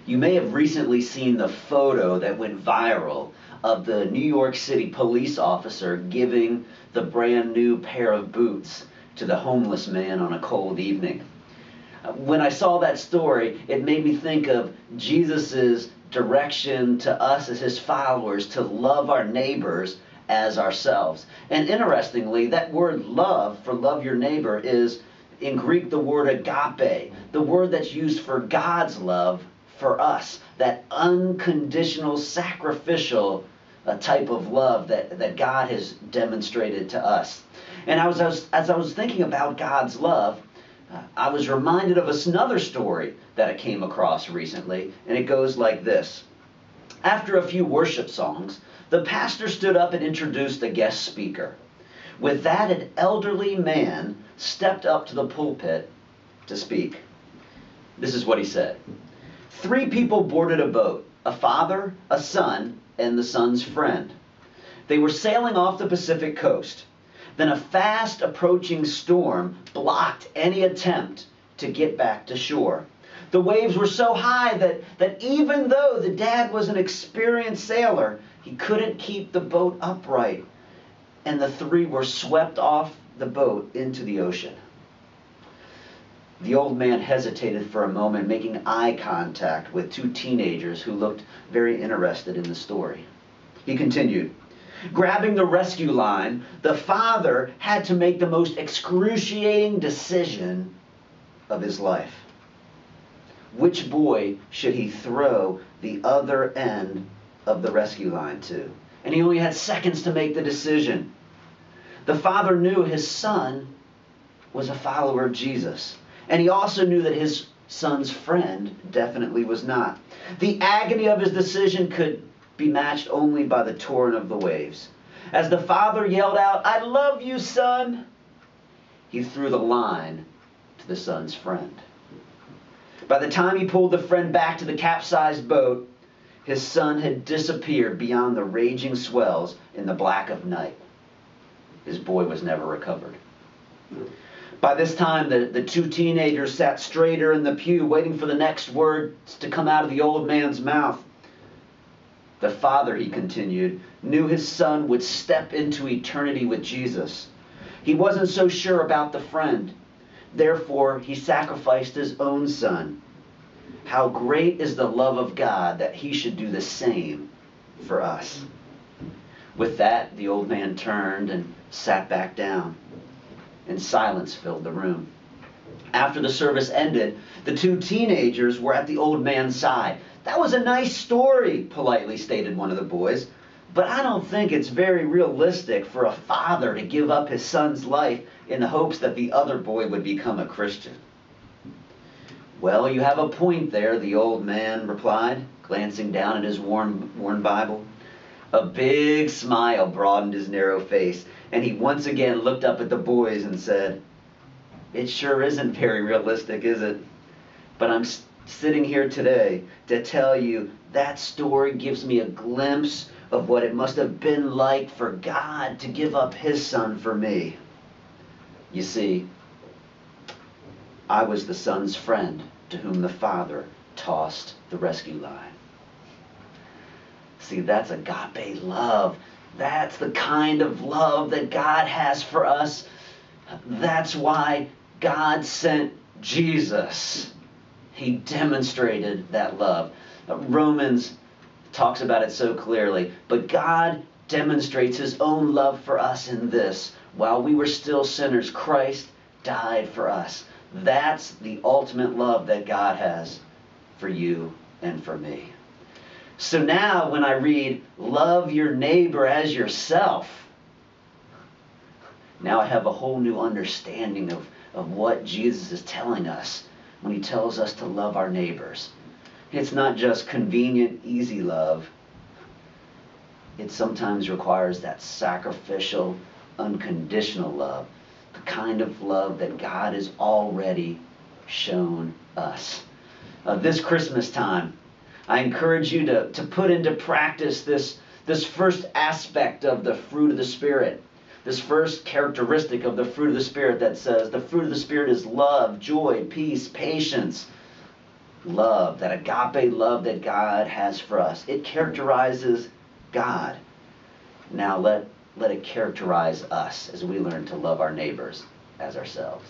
You may have recently seen the photo that went viral of the New York City police officer giving the brand new pair of boots to the homeless man on a cold evening. When I saw that story, it made me think of Jesus' direction to us as his followers to love our neighbors as ourselves. And interestingly, that word love, for love your neighbor, is in Greek the word agape, the word that's used for God's love for us, that unconditional, sacrificial type of love that God has demonstrated to us. And as I was thinking about God's love, I was reminded of another story that I came across recently, and it goes like this. After a few worship songs, the pastor stood up and introduced a guest speaker. With that, an elderly man stepped up to the pulpit to speak. This is what he said. 3 people boarded a boat, a father, a son, and the son's friend. They were sailing off the Pacific coast. Then a fast approaching storm blocked any attempt to get back to shore. The waves were so high that even though the dad was an experienced sailor, he couldn't keep the boat upright, and the 3 were swept off the boat into the ocean. The old man hesitated for a moment, making eye contact with 2 teenagers who looked very interested in the story. He continued, grabbing the rescue line, the father had to make the most excruciating decision of his life. Which boy should he throw the other end of the rescue line to? And he only had seconds to make the decision. The father knew his son was a follower of Jesus. And he also knew that his son's friend definitely was not. The agony of his decision could be matched only by the torrent of the waves. As the father yelled out, "I love you, son," he threw the line to the son's friend. By the time he pulled the friend back to the capsized boat, his son had disappeared beyond the raging swells in the black of night. His boy was never recovered. By this time, the 2 teenagers sat straighter in the pew, waiting for the next words to come out of the old man's mouth. The father, he continued, knew his son would step into eternity with Jesus. He wasn't so sure about the friend. Therefore, he sacrificed his own son. How great is the love of God that he should do the same for us. With that, the old man turned and sat back down, and silence filled the room. After the service ended, the 2 teenagers were at the old man's side. "That was a nice story," politely stated one of the boys, "but I don't think it's very realistic for a father to give up his son's life in the hopes that the other boy would become a Christian." "Well, you have a point there," the old man replied, glancing down at his worn Bible. A big smile broadened his narrow face, and he once again looked up at the boys and said, "It sure isn't very realistic, is it? But I'm sitting here today to tell you that story gives me a glimpse of what it must have been like for God to give up his son for me. You see, I was the son's friend to whom the father tossed the rescue line." See, that's agape love. That's the kind of love that God has for us. That's why God sent Jesus. He demonstrated that love. Romans talks about it so clearly. But God demonstrates his own love for us in this. While we were still sinners, Christ died for us. That's the ultimate love that God has for you and for me. So now when I read, "Love your neighbor as yourself," now I have a whole new understanding of what Jesus is telling us when he tells us to love our neighbors. It's not just convenient, easy love. It sometimes requires that sacrificial, unconditional love, the kind of love that God has already shown us. This Christmas time, I encourage you to put into practice this first aspect of the fruit of the Spirit, this first characteristic of the fruit of the Spirit that says the fruit of the Spirit is love, joy, peace, patience, love, that agape love that God has for us. It characterizes God. Now let it characterize us as we learn to love our neighbors as ourselves.